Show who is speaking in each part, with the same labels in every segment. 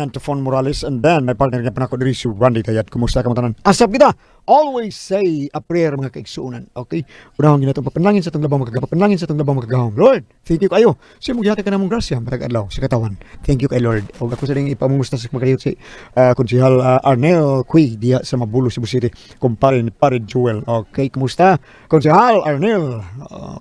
Speaker 1: Antofon Morales, and then may partner nga pa nako diri si Randy Tayat. Kumusta ka mga tanan? Asap kita. Always say a prayer mga kaigsuunan. Okay? Unahon ginatong papanlangin sa itong labang magkagapapanlangin sa itong labang magkagahom. Lord, thank you kayo. Siya mo gihati ka namong grasya matag adlaw sa katawan. Thank you kay Lord. O ako sa ding ipamungusta sa magkayot si Konsehal Arnel Cui diya sa Mabulo, Cebu City. Kumpare ni Pare Joel. Okay, kumusta? Konsehal Arnel.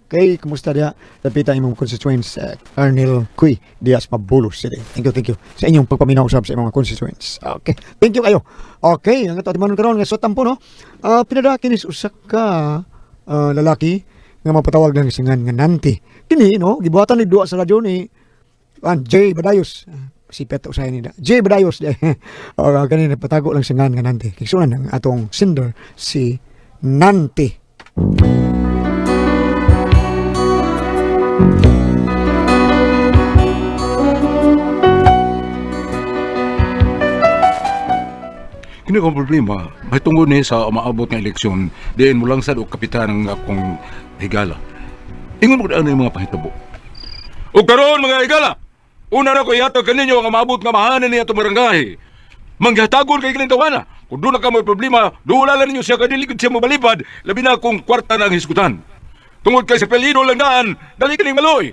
Speaker 1: Okay, kumusta diya? Tapita imong constituents Arnel Cui diya sa Mabulo City. Thank you sa inyong pagpaminaw usab sa imong constituents. Okay, thank you kayo. Okay, ang ato atimanon karon nga sutam po no. Pinadakin is usa ka lalaki nga mapatawag lang singan nga nanti. Kini no, gibuhatan ni duwa sa radyo ni J Badayos. Si Peto usay ni J Badayos. Kanina patago lang singan nga nanti. Kisunan ang atong sender si Nanti.
Speaker 2: Kini kong problema, may tungod ni sa maabot ng eleksyon, diyan mo lang sa kapitan ng akong higala. Ingon mo ano yung mga pahitabo. O karon mga higala, una na ko ihatag kaninyo ang maabot nga mahanan niya itong barangay. Manghatagon kay kinintawana. Kung doon na ka may problema, doon ninyo siya kadiligid siya mabalipad, labi na kung kwarta na ang hiskutan. Tungod kay sa pelino lang daan, dali ka ning maloy.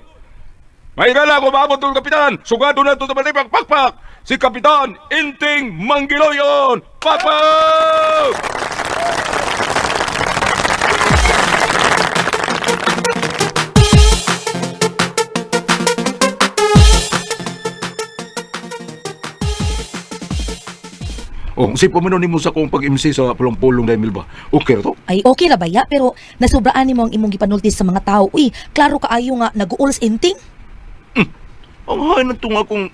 Speaker 2: May higala ko maabot itong kapitan, sugado na ito sa balipag pakpak. Si Kapitan Inting Manggiloyon! Pakpak! Oh, si pamanon mo sa kong pag-MC sa pulong-pulong dahil ba? Okay na to?
Speaker 3: Ay, okay ra baya, pero nasubraan ni mo ang imong gipanultis sa mga tao. Uy, klaro kaayo nga nag-uuls inting.
Speaker 2: Ang hain na itong akong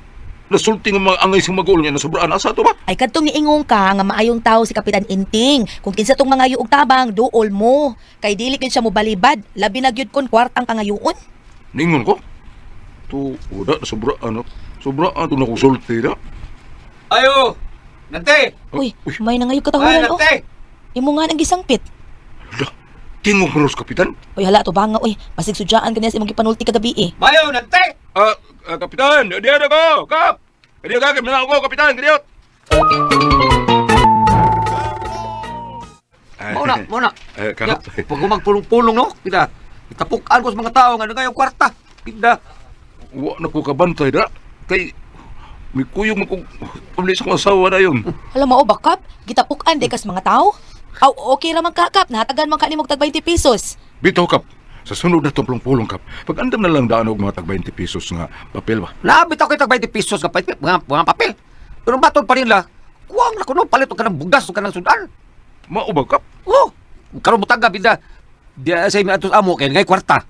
Speaker 2: nasulti ng mga angay sing mag-uol niya na sobraan. Asa to ba?
Speaker 3: Ay, kadtong niingong ka nga maayong tao si Kapitan Inting. Kung kinsa tong mga yuog tabang, duol mo. Kay dili kin siya mo balibad, labi na gyud kon kwartang kangayoon.
Speaker 2: Ningon ko? To, wala, sobraan. Sobraan ito na kusulti na.
Speaker 4: Ayo! Nante!
Speaker 3: Uy, may nangayog katahuran, oh.
Speaker 4: Nante!
Speaker 3: Imo nga nang gisangpit.
Speaker 2: Hala, tingog mo kapitan?
Speaker 3: Uy, hala, to banga, uy. Masig sudyaan ka niya sa imong gipanulti kagabi, eh.
Speaker 4: Mayo, Nante!
Speaker 2: Kapitan, diyan ako! Kap! Diyan ka, kaya ako, kapitan, ganyan!
Speaker 4: Muna.
Speaker 2: Kap?
Speaker 4: Pag magpulong-pulong, no? Itapukaan ko sa mga tao nga ngayong kwarta. Pinda.
Speaker 2: Wa na ko kabantay na. Kay, may kuyong mo kong pablis akong asawa na yun.
Speaker 3: Alam mo, bakap? Gitapukan, di kas mga tao? Aw, okay ra man kakap. Nahatagan man ka ni mong tag 20 pesos.
Speaker 2: Bitaw, Kap. Sa sunod na itong pulong, Kap. Pag andam na lang daan og mga tag 20 pesos nga papel ba?
Speaker 4: Nabit ako itag 20 pesos ka mga papel. Pero batol pa nila, kuwang na kuno palit ka ng bugas o ka ng sudan.
Speaker 2: Maubag, Kap.
Speaker 4: Oh, karon mo taga pinda. Diya sa imi atos amo kay ngay kwarta.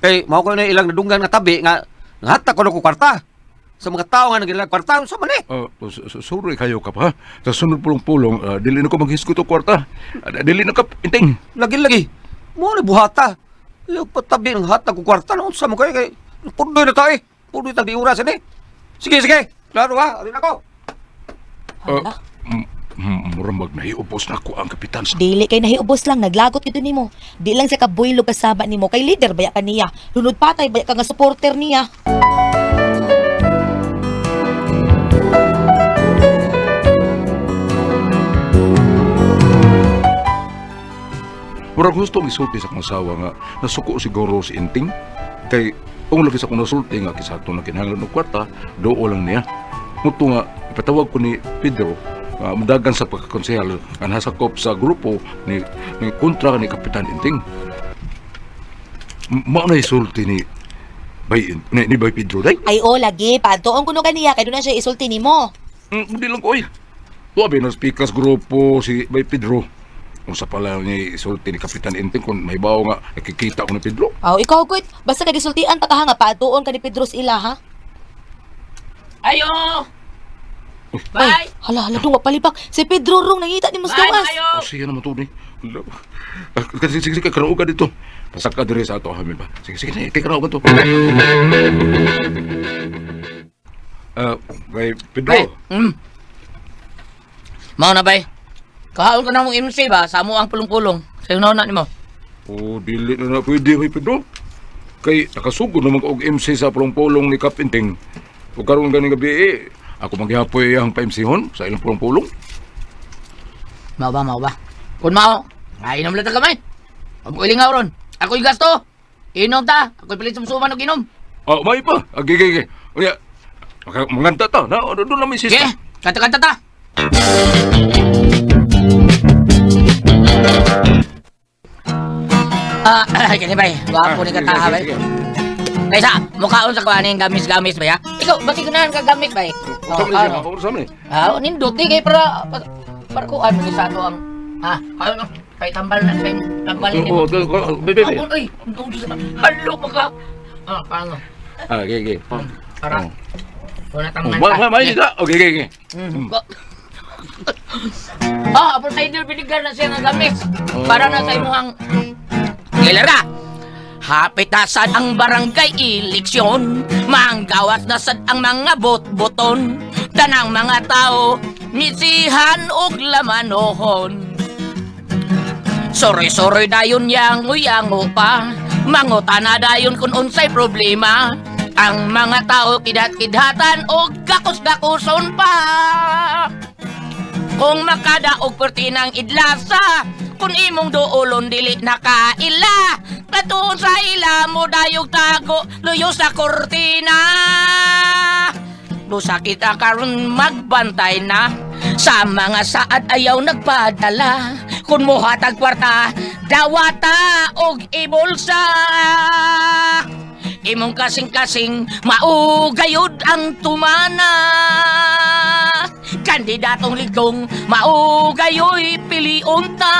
Speaker 4: Kay mao ko na ilang nadunggan nga tabi nga hatak ko na ko kwarta. Sa mga tao nga nagilang kwarta, sa man eh.
Speaker 2: Sorry kayo, Kap, ha? Sa sunod pulong-pulong, dili na ko maghisgot o kwarta. Dili na, Kap, inting.
Speaker 4: Lagi. Mo na buhata. Yung patabi ng hatag ko kwarta, nung sa mo kayo kay punoy na tayo eh. Punoy na di oras eh. Sige. Klaro ha, alin ako.
Speaker 3: Hala.
Speaker 2: Murang nahiubos na ako ang kapitan.
Speaker 3: Dili kay nahiubos lang, naglagot ito nimo. Di lang siya kabuylog kasaba nimo, kay leader baya ka niya. Lunod patay baya ka nga supporter niya.
Speaker 2: Murang gusto isulti sa akong asawa nga nasuko siguro si Inting. Kay kung lagi sa akong nasulti nga kisakto na kinahanglan ng kwarta, doo lang niya. Muto nga, ipatawag ko ni Pedro mudagan sa pagkakonsehal nga nasakop sa grupo ni kontra ni Kapitan Inting. Mao na isulti ni Bay Pedro day?
Speaker 3: Ay o, lagi. Pantoon kuno kaniya, kay doon na siya isulti nimo.
Speaker 2: Hindi lang ko, oy. Tuwabi na speakers grupo si Bay Pedro. Kung sa pala niya isulti ni Kapitan Inting kung may bawo nga nakikita ko ni Pedro.
Speaker 3: Aw, ikaw gud. Basta kay gisultian ta ka nga pantoon ka ni Pedro sa ila, ha?
Speaker 5: Ayo!
Speaker 3: Ay, hala, dong palibak. Si Pedro rong nangita ni Musgawas.
Speaker 5: Ayo!
Speaker 2: Siya naman to ni. Sige, karao ka dito. Pasak ka dire sa ato, Hamil ba? Sige, karao ka to. Bay Pedro.
Speaker 5: Bay, Mao na bay. Kahaon ko na mong MC ba? Sa amo ang pulong-pulong. Sa'yo na ni mo.
Speaker 2: Dili na pwede, Bay Pedro. Kay nakasugod naman og MC sa pulong-pulong ni Kap Inting. O karon ganing gabi ako maghihapoy ang pa-MC-hon sa ilang pulong-pulong.
Speaker 5: Mao ba? Kung mao, inom lang ta kamay. Huwag ko ilingaw ron. Ako yung gasto. Inom ta. Ako pilit sumsuman og inom.
Speaker 2: Oh, may pa. Gigi. Uya, manganta ta. Na, doon na may
Speaker 5: Sige,
Speaker 2: sista.
Speaker 5: kanta-kanta ta. Kani bay, gwapo ni kataha bay. Kaysa, mukhaon sa kuhanin gamis-gamis ba ya? Ikaw, bakit ganahan ka gamit bay?
Speaker 2: Sama ni.
Speaker 5: Nindot ni kay para kuhan mo sa ato ang ano kay tambal na kay tambal ni.
Speaker 2: Bebe.
Speaker 5: Ay, halo maka. Paano?
Speaker 2: Gigi.
Speaker 5: Para. Wala tang manta.
Speaker 2: May ka. Gigi.
Speaker 5: Apple cider vinegar na siya ng gamit. Para na sa imuhang Giler ka! Hapit na sad ang barangay eleksyon, manggawas na sad ang mga bot-boton, tanang mga tao, nisihan og lamanohon. Soroy-soroy dayon yango-yango pa, mangutana dayon kung unsay problema. Ang mga tao kidat-kidhatan og gakos-gakuson pa. Kung makadaog pertinang idlasa, kung imong duolon dili nakaila, katuon sa ila mo dayog tago, luyo sa kortina. Busa kita karon magbantay na, sa mga saad ayaw nagpadala. Kung muhatag kwarta, dawata og ibulsa. Imong kasing-kasing maugayod ang tumana. Kandidatong ligong maugayoy piliun ta.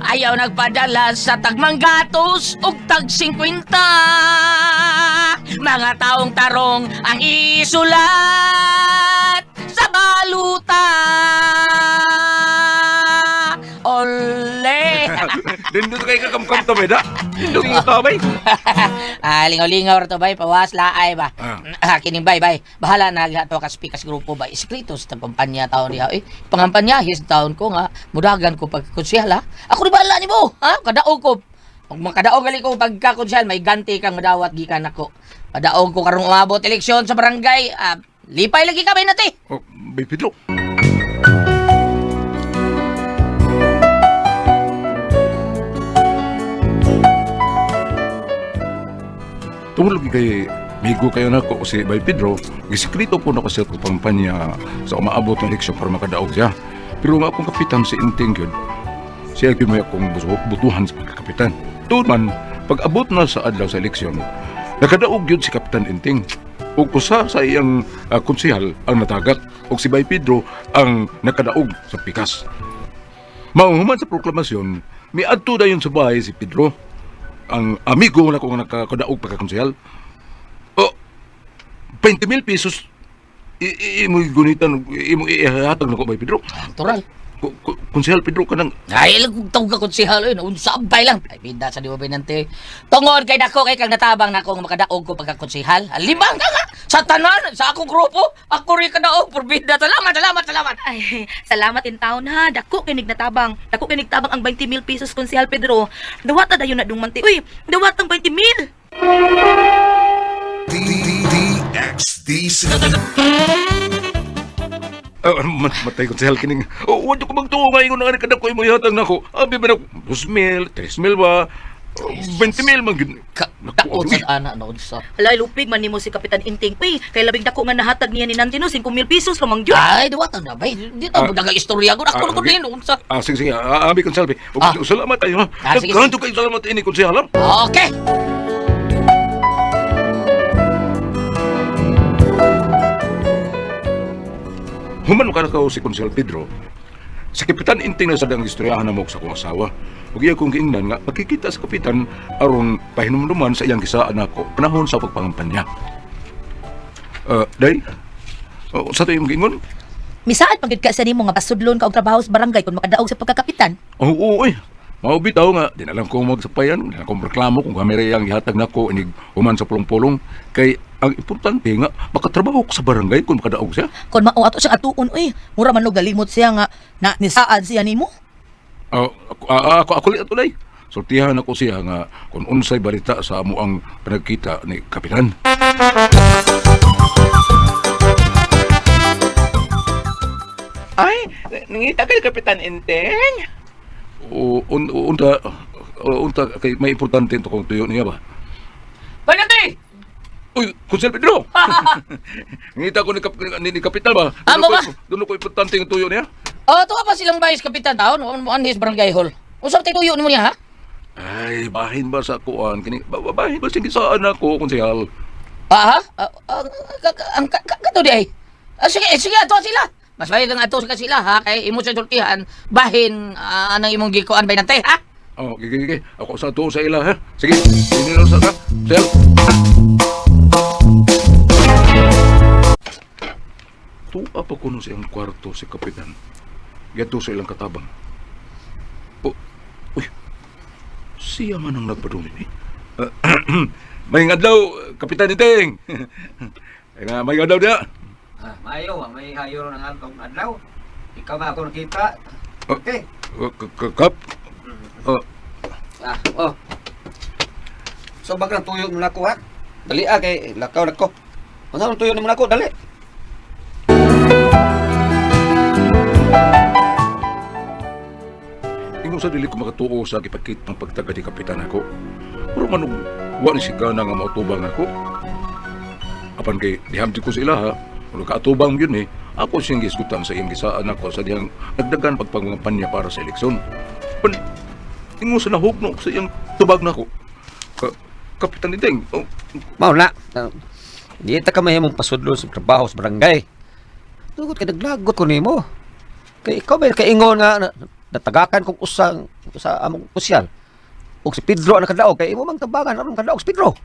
Speaker 5: Ayaw nagpadala sa tagmang gatos ug tag 50. Mga taong tarong ang isulat sa baluta. Ole!
Speaker 2: Dindot kay kakamkam to beda. Dindot yung ito bay.
Speaker 5: Lingaw-lingaw to bay, pawas laay ba. Kining bay. Bahala na lahat to kaspikas grupo ba. Iskritos ta kampanya taon niya. Pangampanya his taon ko nga mudagan ko pagkonsyal ha. Ako di bahala nimo, ha? Kadaog ko. Pag makadaog gali ko pagkakonsyal may ganti kang madawat gikan ako. Kadaog ko karong umabot eleksyon sa barangay. Lipay lagi kami nati.
Speaker 2: Oh, bay Pedro. Tungkol lagi kay migo kayo na ko si Bay Pedro, gisekrito po na ko siya ko pampanya sa umaabot ng eleksyon para makadaog siya. Pero nga akong kapitan si Inting yun, siya yun may akong butuhan sa pagkakapitan. Doon man, pag abot na sa adlaw sa eleksyon, nakadaog yun si Kapitan Inting. O kusa sa iyang konsihal ang natagat, o si Bay Pedro ang nakadaog sa pikas. Mahuman sa proklamasyon, may adto na yun sa bahay si Pedro, ang amigo na kung nakakadaog pagkakonsehal. O, 20,000 pesos, imo gunitan, imo ihatag na ko ba, Pedro?
Speaker 5: Tural.
Speaker 2: Konsehal, Pedro, ka nang...
Speaker 5: Ay, tawag ka konsihal yun. Unsabay lang. Ay, pinda sa di ba binante. Tungod kay dako kay kang natabang na akong makadaog ko pagkakonsihal. Limang ka nga. Sa tanan, sa akong grupo, ako rin kadaog. Purbida. Salamat.
Speaker 3: Ay, salamat in town ha. Dako kinig natabang. Dako kinig tabang ang 20,000 pesos konsehal Pedro. Dawat na dayon na dungmanti. Uy, dawat ang 20,000.
Speaker 6: DXDC.
Speaker 2: Matay ko sa kining. O, wad ko magtuo nga yung nakakadak ko yung ihatag na ko. Abi ba na, 2,000, 3,000 ba? 20,000 man gid.
Speaker 5: Takot sa anak na unsa.
Speaker 3: Halay, lupig man nimo si Kapitan Inting. Uy, kay labing dako nga nahatag niya ni Nantino 5,000 pesos lamang yun.
Speaker 5: Ay, diwata na bay. Dito mo dagang istorya ko. Ako ko din unsa.
Speaker 2: Sige. Abi konselbi. Salamat tayo, ha?
Speaker 5: Sige.
Speaker 2: Ganito kayo salamat ini konsehalam.
Speaker 5: Okay.
Speaker 2: Human ka na ka si Konsehal Pedro. Sa Kapitan Inting na sadang istoryahan na mo sa kong asawa. Huwag iya kong giingnan nga, magkikita sa Kapitan aron pahinumduman sa iyang kisaan ako panahon sa pagpangampanya. Day, sa tayo yung giingon?
Speaker 3: Misaad pagid ka sa nimo nga pasudlon ka og trabaho sa barangay kung makadaog sa pagkakapitan.
Speaker 2: Oo, maubitaw nga, di na lang ko magsapayan, di na lang ko reklamo kung kamera yung ihatag na ko, inig human sa pulong-pulong. Kay, ang importante nga, makatrabaho ko sa barangay kung makadaog siya.
Speaker 3: Kung mao ato siya atuon, uy, mura man og galimot siya nga na nisaad siya nimo.
Speaker 2: Ako liat ulay. Sultihan ako siya nga kung unsay balita sa amo ang pinagkita ni Kapitan.
Speaker 7: Ay, nangita kay Kapitan Inteng.
Speaker 2: Unta kay may importante ito kung tuyo niya ba?
Speaker 5: Panati!
Speaker 2: Uy, Konsel Pedro! Ngita ko ni Kapital ba?
Speaker 5: Amo ba?
Speaker 2: Doon ko importante yung tuyo niya.
Speaker 5: Tuwa pa silang bayis kapitan taon, on his barangay hall. Usap tayo tuyo mo niya, ha?
Speaker 2: Ay, bahin ba sa kuan? Bahin ba sige saan ako, Konsehal?
Speaker 5: Ang kato di ay. Sige, ato sila. Mas bayad ang ato sila, ha? Kay imo sa sultihan, bahin anang imong gikuan bay nante, ha?
Speaker 2: Oh, gigi. Ako sa tuo sa ila, ha? Sige, sinino sa ka? Sel. Tuwa pa kuno siyang kwarto si Kapitan. Gato sa ilang katabang. Uy, siya man ang nagpadulin eh. May adlaw, Kapitan Iting. May adlaw dia.
Speaker 4: Mayo, may hayo ng atong adlaw. Ikaw ba ako nakita? Okay.
Speaker 2: Kap?
Speaker 4: So bagang tuyo mo na ako, ha? Dali kay lakaw na ko. Ano tuyo mo na ako, dali.
Speaker 2: Ingon sa dili ko makatuo sa gipakit ng pagtaga di Kapitan ako. Pero manong wala si Gana nga mautubang ako. Apan kay dihamdi ko sa ila ha. Kung kaatubang yun eh, ako siyang giskutan sa iyong gisaan ako sa diyang nagdagan pagpangampanya para sa eleksyon. Pan, ingon sa nahugno sa iyang tubag na ako. Kapitan Iting,
Speaker 4: Mao na. Di ta ka mahimong pasudlo sa trabaho sa barangay. Tugot kay naglagot ko nimo. Kay ikaw ba kaingon nga natagakan kong usang sa among sosyal. Og si Pedro ang nakadaog kay imo mang tabangan aron kadaog si Pedro.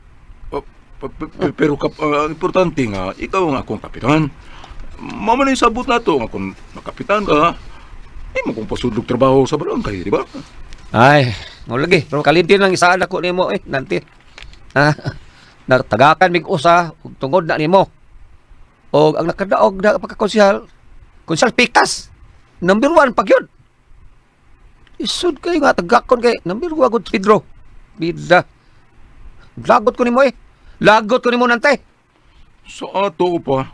Speaker 2: pero ang importante nga, ikaw ang akong kapitan. Mama na yung sabot na to, nga kung makapitan ka, mo kung pasudlog trabaho sa barangay, di ba?
Speaker 4: Ay, mo lagi. Pero kalimtin lang isaan ako nimo nanti. Natagakan mig usa ug tungod na nimo. Og ang nakadaog na pagkakonsyal, konsyal Pikas. Number 1 pag yun. Isud kayo nga tagakon kay number 1 gud Pedro. Bida. Lagot ko nimo Lagot ko nimo nante.
Speaker 2: Sa ato pa,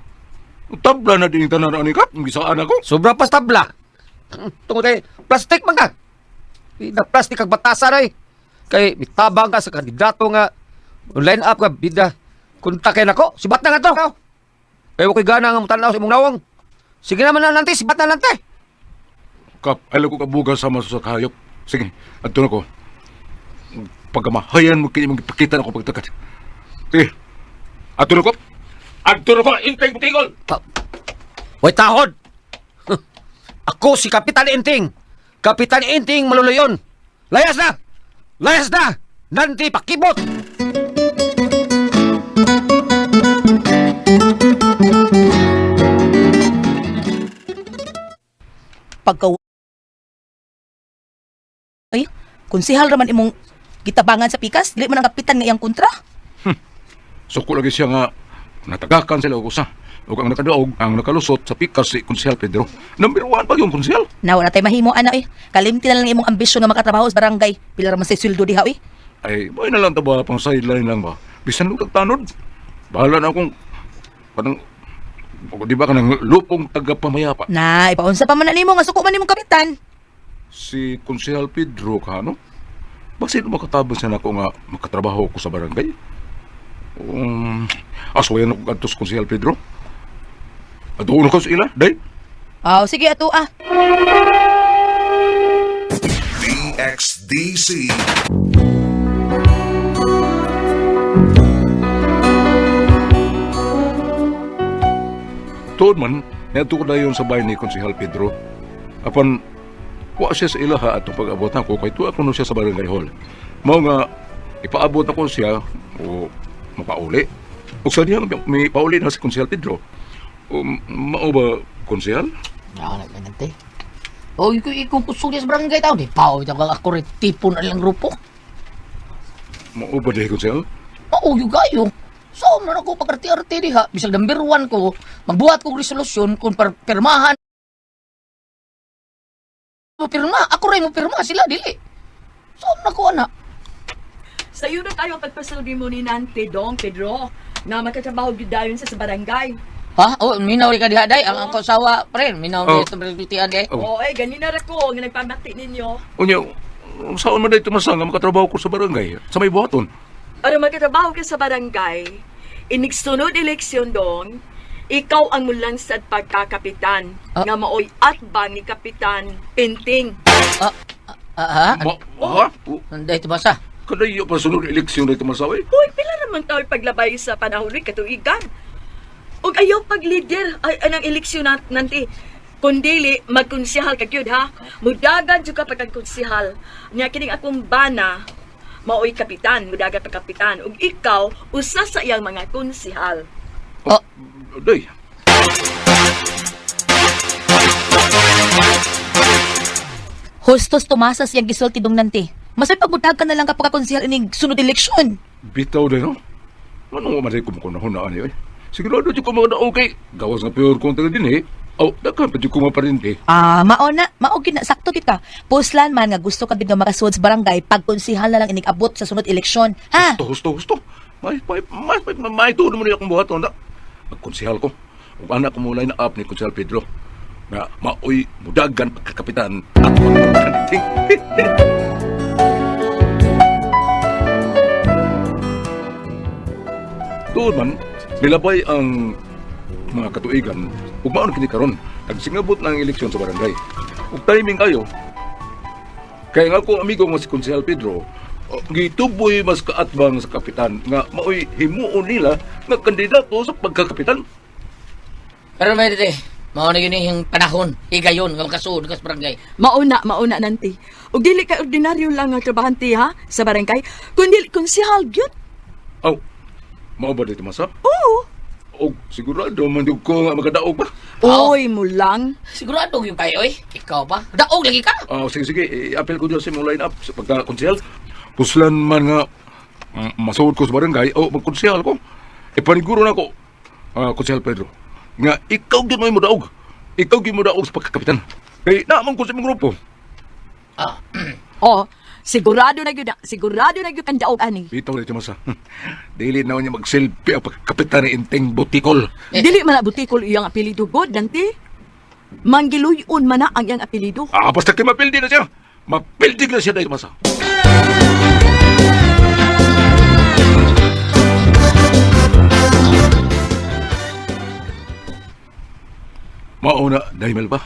Speaker 2: tabla na din yung tanan ni Kap, gisaan ako.
Speaker 4: Sobra pas tabla. Tungod kay plastic man ka. Bida plastic kag batasan ay. Kay bitabang ka sa kandidato nga line up ka bida. Kontakin ako, sibat na nga to. Kaya ko gana nga mutanaw sa imong nawong. Sige naman na nante, sibat na nante.
Speaker 2: Kap, alam ko kabuga sama sa kahayop. Sige, adto na ko. Pagkamahayan mo kini mong ipakita na ko pagtakat. Sige, adto na ko. Adto na ko, intay mo tingol.
Speaker 4: Way tahod. Ako si Kapitan Inting. Kapitan Inting maluluyon. Layas na! Layas na! Nanti pakibot!
Speaker 3: Pagka ay konsehal raman imong gitabangan sa Pikas, dili man ang kapitan nga iyang kontra.
Speaker 2: Suko lagi siya nga natagakan sila og usa. Ug ang nakadaog ang nakalusot sa Pikas si Konsehal Pedro. Number 1 pa yung Konsehal.
Speaker 3: Nawa na tay mahimo ana kalimti na lang imong ambisyon nga makatrabaho sa barangay. Pila raman sa sweldo diha
Speaker 2: Ay, may na lang ta ba pang sideline lang ba? Bisan nung tagtanod. Bahala na akong parang di ba ka ng lupong taga-pamayapa?
Speaker 3: Na, ipaunsa pa man na nimo nga suko man nimong kapitan.
Speaker 2: Si Konsehal Pedro ka, no? Basit makatabang siya na ako nga makatrabaho ko sa barangay. Aswayan ako kantos Konsehal Pedro. Adoon ako sa ila, day.
Speaker 3: Sige ato
Speaker 6: DXDC.
Speaker 2: Tuod man, nato ko dayon sa bahay ni Konsehal Pedro. Apan, wa siya sa ilaha atong pag-abot ako, kay tuwa ko no siya sa barangay hall. Mao nga, ipaabot ako siya, o mapauli. O sa diya, may pauli na si Konsehal Pedro. Mao ba, Konsehal?
Speaker 5: Wala ka nante. Kung kusog niya sa barangay tao, di pa, ako rin tipo na lang grupo.
Speaker 2: Mao ba dahil, Konsehal?
Speaker 5: Yung gayo. So, man ako pagkarte-arte diha. Bisag number 1 ko, magbuhat kong resolusyon kung pirmahan. Pirma, ako rin mo pirma, sila dili. So, nakuha na.
Speaker 8: Sa'yo na tayo pagpasaldi mo ni Nante Dong, Pedro, na magkatrabaho gyud dayon sa barangay.
Speaker 5: Ha? Oh, minaw ka diha day. Ang ako sawa, pre. Minaw
Speaker 2: Oh.
Speaker 5: dito pertitian day.
Speaker 2: Oh.
Speaker 8: Oo, ganina ra ko nga nagpamati ninyo.
Speaker 2: Unya, saan man dahil tumasa nga makatrabaho ko sa barangay? Sa may buhaton?
Speaker 8: Aron magkatrabaho ka sa barangay, inigsunod eleksyon doon, ikaw ang mulansad pagkakapitan nga maoy atbang ni Kapitan Inting.
Speaker 5: Ha?
Speaker 2: Ha?
Speaker 5: Day tumasa.
Speaker 2: Kadayo pa sunod eleksyon dahil tumasa, eh.
Speaker 8: Hoy, pila naman tayo paglabay sa panahon rin katuigan. Og ayaw pag-leader ay anang eleksyon nanti. Kundili magkonsihal ka gyud ha. Mudagan jud ka pagkonsihal. Nya kining akong bana maoy kapitan, mudagan pa kapitan. Ug ikaw usa sa iyang mga konsihal.
Speaker 2: Day,
Speaker 3: Hustos tumasas yung gisulti dong nanti. Masay pagbudag ka na lang kapag konsihal inig sunod eleksyon.
Speaker 2: bitaw din, no? Ano nga maray ko makunahon niyo, eh? Sigurado dyan ko mga naong kay gawas nga pure kong taga din, eh. Oh, daghan pa dyan ko maparindi.
Speaker 3: Maona, maog na sakto kita. Puslan man nga gusto ka bigla makasuod sa barangay pag konsihal na lang inig abot sa sunod eleksyon. Ha?
Speaker 2: Husto. May tulo mo niya akong buhat, na. Magkonsihal ko. Kung anak ko mula na up ni Konsihal Pedro, na maoy mudagan pagkakapitan at magkakating. Tuod man, nilabay ang mga katuigan ug maon kini karon nagsingabot na ang eleksyon sa barangay. Ug timing kayo. Kaya nga ko amigo nga si Konsehal Pedro, gituboy mas kaatbang sa kapitan nga maoy himuon nila nga kandidato sa pagkakapitan.
Speaker 5: Pero may dito, mao na yun yung panahon, higayon, nga makasuod ka sa barangay.
Speaker 8: Mauna nanti. Ug dili ka ordinaryo lang nga trabahante ha sa barangay, kundi konsihal gyud.
Speaker 2: Aw, mao ba dito masap?
Speaker 8: Oo.
Speaker 2: Og sigurado man jud ko nga magadaog pa.
Speaker 8: Oy mo lang.
Speaker 5: Sigurado yung kayo, eh. Ikaw pa. Daog lagi ka.
Speaker 2: Sige, i-apel ko dyan sa mong line-up sa pagka-konsehal. Puslan man nga masuod ko sa barangay o magkonsehal ko. Paniguro na ko, Konsehal Pedro, nga ikaw din mo daog. Ikaw din mo daog sa pagkakapitan. Kaya naman ko sa mong grupo.
Speaker 8: Oh, sigurado na gyud ang daog ani.
Speaker 2: Bitaw na ito masa. Dili na niya mag-selfie ang pagkakapitan ni Inteng Butikol.
Speaker 8: Dili man na butikol iyang apelyido god nanti. Manggiluyon man na ang iyang apelyido.
Speaker 2: Basta kayo mapildi na siya. Mapildi na siya dahil masa. Mauna, Daimel ba?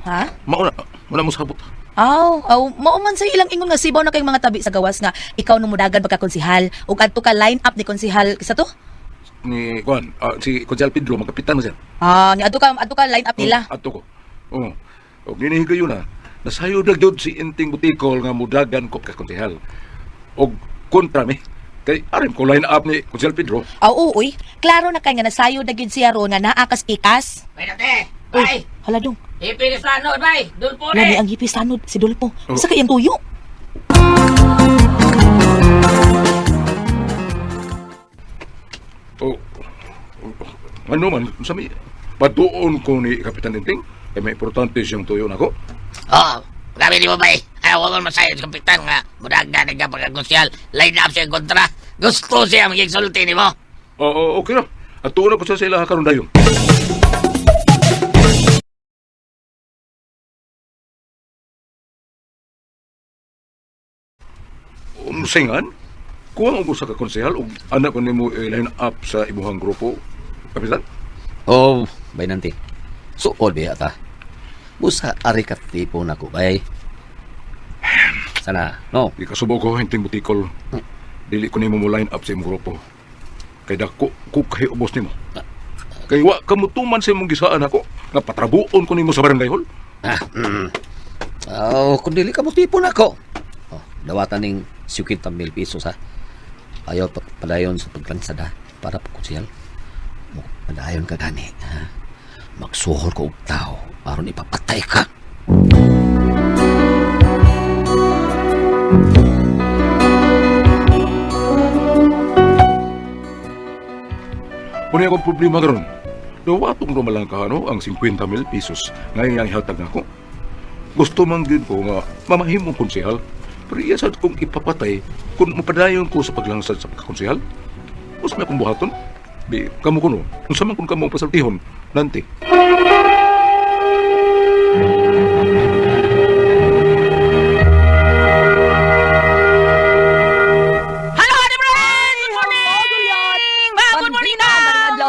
Speaker 3: Ha?
Speaker 2: Mauna mo sabot.
Speaker 3: Mauman sa ilang ingon nga sibaw na kayong mga tabi sa gawas nga ikaw nung mudagan pagka-konsihal ug adto ka line up ni konsihal sa to?
Speaker 2: Ni Juan, si Konsehal Pedro, magkapitan na siya.
Speaker 3: Ni adto ka line up nila.
Speaker 2: Ato ko. Oo. O, ninihigayo na. Nasayo na gyud si Inting Butikol nga mudagan ko ka konsehal. O, kontra mi. Kay, arim ko line up ni Konsehal Pedro.
Speaker 3: Uy. Klaro na kay nga nasayo na gyud siya ron nga naa ka spikas.
Speaker 5: May dati. Bay.
Speaker 3: Hala dong.
Speaker 5: Ipilis na ano, bay. Doon po
Speaker 3: Lami
Speaker 5: rin.
Speaker 3: ang gipis tanod si Dolpo.
Speaker 2: Oh.
Speaker 3: Sa kayang tuyo.
Speaker 2: O, ano man, sami, patuon ko ni Kapitan Inting. Kay may importante siyang tuyo na ko.
Speaker 5: Grabe di mo, bay. Ayaw ko masayad sa kapitan nga. Mudagan na ka pagkakonsyal. Line up siya kontra. Gusto siya maging sulti ni mo.
Speaker 2: Okay na. At tuon ako sa ila karon dayon. Singan, kuwang ko sa kakonsehal o anak ko nimo line up sa imuhang grupo, Kapitan?
Speaker 4: Oh, bay nanti. Suod biya ta. Busa ari ka tipo na ko, bay. Sana, no?
Speaker 2: Di kasubo ko hinting butikol. Dili ko nimo mo line up sa imong grupo. Kay dako ko kay ubos nimo. Kay wa kamutuman sa imong gisaan ako nga patrabuon ko nimo sa barangay hall.
Speaker 4: Kung dili ka mo tipo na ko. Dawatan ning 50,000 pesos ha. Ayaw padayon sa paglansada para pagkusyal. Padayon ka gani, ha? Magsuhol ko og tao aron ipapatay ka.
Speaker 2: Kung akong problema karon, dawatong rumalang ka ang 50,000 pesos ngayon ang ihatag nako. Gusto man gid ko nga mamahimong konsehal. Pero iyasad kong ipapatay kung mapadayon ko sa paglangsad sa pagkakonsehal. Gusto na akong buhaton. Bi, kamu kuno. Kung saan man kung kamu pasaltihon, nanti.
Speaker 5: Hello, Ate Pres! Good morning! Ma'am, good morning na!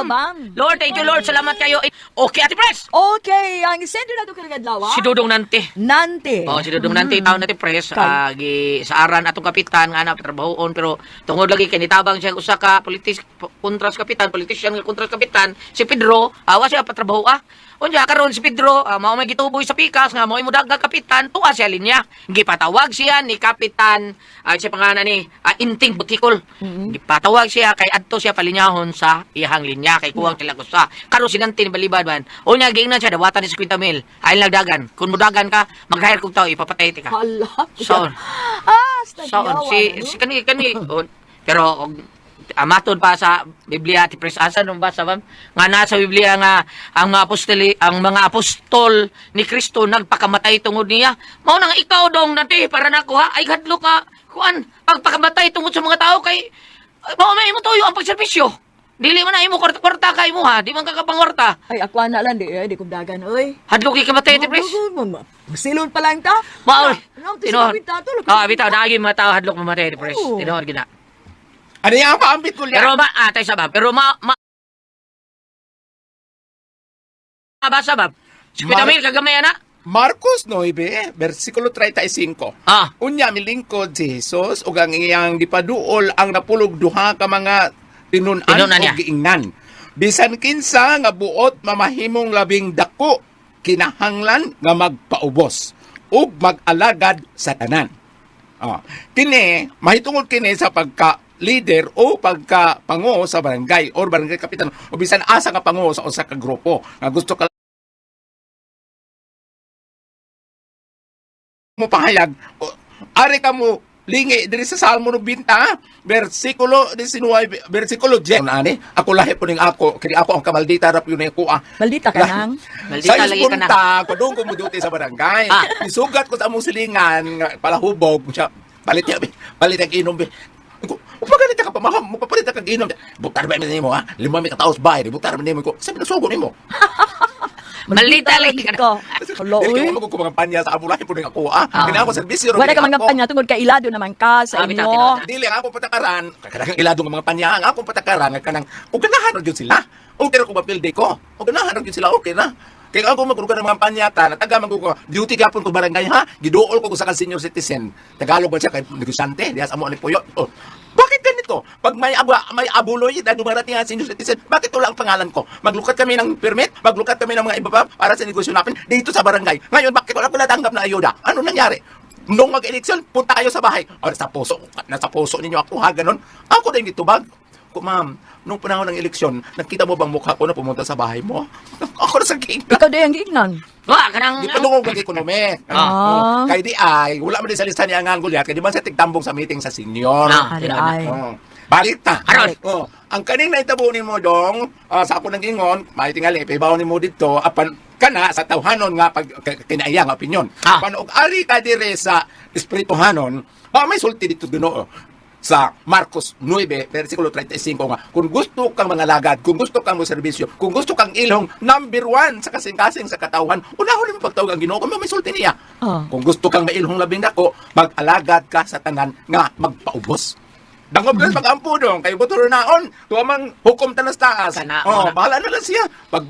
Speaker 8: Bang.
Speaker 5: Lord, thank you, Lord. Salamat kayo. Okay, Ate Pres!
Speaker 8: Okay, ang sender na to kanagadlaw.
Speaker 5: Si Dudong Nante.
Speaker 8: Nante.
Speaker 5: Si Dudong Nante, tao natin Pres. Sa aran atong kapitan nga na trabahoon, pero tungod lagi kay nitabang siya usa ka kontras kapitan, politician nga kontras kapitan, si Pedro, awa siya patrabaho Unya karon si Pedro, mao may gituboy sa pikas nga mao mudaga kapitan, tuwa siya linya. Gipatawag siya ni Kapitan siya pangalan ni Inting Butikol. Gipatawag siya kay adto siya palinyahon sa iyang linya kay kuwang tilagosa. Karon sinanti ni balibad man. Unya giingnan siya dawatan ni 50 mil. Ay lagdagan. Kun mudagan ka, mag-hire kog tao ipapatay ti ka.
Speaker 8: Hala.
Speaker 5: So, si kani pero amatod pa sa Biblia ti Pres asa nung basa bam nga nasa Biblia nga ang mga apostol ni Kristo nagpakamatay tungod niya mao na nga ikaw dong nati para nako ha ay hadlo ka kuan pagpakamatay tungod sa mga tao kay mao may imo tuyo ang pagserbisyo dili man na imo kwarta kay mo ha di man ka kapangwarta
Speaker 8: Ay, ako na lang di ko dagan, oy.
Speaker 5: hadlo kay kamatay ti Pres
Speaker 8: Silon pa lang ta.
Speaker 5: mao
Speaker 8: Tino.
Speaker 5: bitaw naagi mga tao hadlok mamatay ti Pres tinuod gina.
Speaker 7: Ano yung paambit ko
Speaker 5: Pero tayo sa bab. Pero basa bab. Si Pitamil, kagamay na.
Speaker 7: Marcos 9, versikulo 35. Unya milingkod si Jesus ug ang iyang gipaduol ang napulog duha ka mga tinunan
Speaker 5: Tinunan
Speaker 7: o
Speaker 5: niya.
Speaker 7: giingnan. Bisan kinsa nga buot mamahimong labing dako kinahanglan nga magpaubos ug mag-alagad sa tanan. Kini mahitungod kini sa pagka leader o pagka-pango sa barangay or barangay kapitan o bisan asa nga pango sa usa ka grupo nga gusto ka mo pahayag ari ka mo lingi diri sa Salmo 90 versikulo 19 versikulo 10 ani ako lahi po ning ako kini ako ang kamaldita rap yun ko
Speaker 8: Maldita ka nang.
Speaker 5: Maldita
Speaker 7: sa
Speaker 5: lagi ka na.
Speaker 7: ispunta kudong ko mo duty sa barangay isugat ko sa among silingan nga palahubog siya palit ang inom Upagalit ka pa, mo papalit ka ginom. Buktar ba nimo ha? 5 taos bay, buktar ba nimo ko. Sabi nagsugo nimo.
Speaker 5: Maldita lagi ka na.
Speaker 8: Hello,
Speaker 7: Dili
Speaker 8: uy.
Speaker 7: ko magkumpanya sa amulahi po ning ako Kina ako serbisyo
Speaker 8: Wala ka mga panya tungod kay ilado naman ka sa
Speaker 5: Bitaw,
Speaker 8: inyo.
Speaker 5: bitaw.
Speaker 7: Dili ang ako patakaran, kadang ilado ng mga panya, ang akong patakaran nga kanang ug ganahan ra gyud sila. Ug pero ko mapilde ko. Ug ganahan ra gyud sila okay na. Kaya ako magkurugan ng mga panyata, nataga ko, duty kapon ko barangay ha, giduol ko sa senior citizen. Tagalog ba siya kay negosyante, diya sa mo ni Puyo. Bakit ganito? Pag may abuloy na dumarating ang senior citizen, bakit wala ang pangalan ko? Maglukat kami ng permit, maglukat kami ng mga iba pa para sa negosyo natin dito sa barangay. Ngayon, bakit wala ko natanggap na ayuda? Ano nangyari? Nung mag-eleksyon, punta kayo sa bahay. Nasa puso ninyo ako ha, ganun. Ako din dito bag. Ma'am, nung panahon ng eleksyon, nakita mo bang mukha ko na pumunta sa bahay mo? Ako na sa gate.
Speaker 8: Ikaw din ang giingnan.
Speaker 5: Wa kanang
Speaker 7: Di pa lungog ng ekonomi. Kaya di ay, wala man din sa lista niya ang Goliath, kaya di man sa tigtambong sa meeting sa senior.
Speaker 8: Ay.
Speaker 7: Balita.
Speaker 5: Aron.
Speaker 7: Ang kaning naitabunin mo dong, sa ako nang gingon, may tingali, paibaw mo dito, apan kana sa tawhanon nga pag kinaiyang opinyon. Panog ari ka dire sa espirituhanon, may sulti dito Ginoo sa Marcos 9, versikulo 35 nga, kung gusto kang mangalagad, kung gusto kang serbisyo, kung gusto kang ilong number 1 sa kasing-kasing sa katawhan, unahon mo pagtawag ang Ginoo kung may sulti niya. Kung gusto kang mailhong labing dako, mag-alagad ka sa tanan nga magpaubos. Dangob lang pag-ampo dong, kayo buturo naon, tuwamang hukom tanas taas. Bahala na lang siya. Pag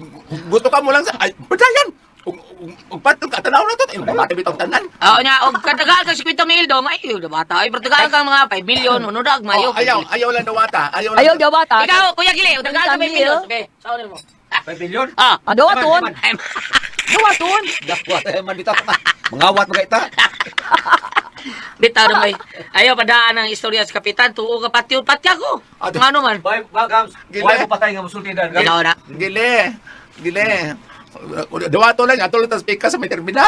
Speaker 7: gusto ka mo lang sa, ay, badayan! Ug patong katanaw na to, mati bitong tanan.
Speaker 5: nya og katagal ka 50 mil dong ay bata ay pertagal ka mga 5 million unodag mayo.
Speaker 7: Ayaw lang dawata.
Speaker 8: Ayaw gawata.
Speaker 5: Ikaw kuya Gili, tagal ka 5 million. Okay, saon mo.
Speaker 4: 5 bilyon?
Speaker 8: Ado aton. Ado aton.
Speaker 4: Dakwat man bitaw ka. Mangawat mo ita.
Speaker 5: Bitaw na may ayaw padaan ang istorya sa kapitan tuo ka patyo ko. Ngano man?
Speaker 4: Bay, gams. Why mo patay nga musultidan?
Speaker 5: Ginaw na.
Speaker 7: Gile. Dawato lang, ato lang tas pika sa may terminal.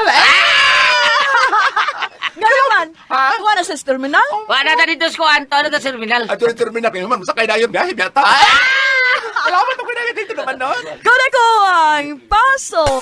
Speaker 8: Gano'n man.
Speaker 7: Ha?
Speaker 8: Kuha na sa terminal.
Speaker 5: Wala na dito sa kuan, to na sa terminal.
Speaker 7: Ato lang terminal, kaya naman, masakay na yun, gahi, biyata. Alaman mo kaya dito naman, no?
Speaker 8: Kaya ko ang paso.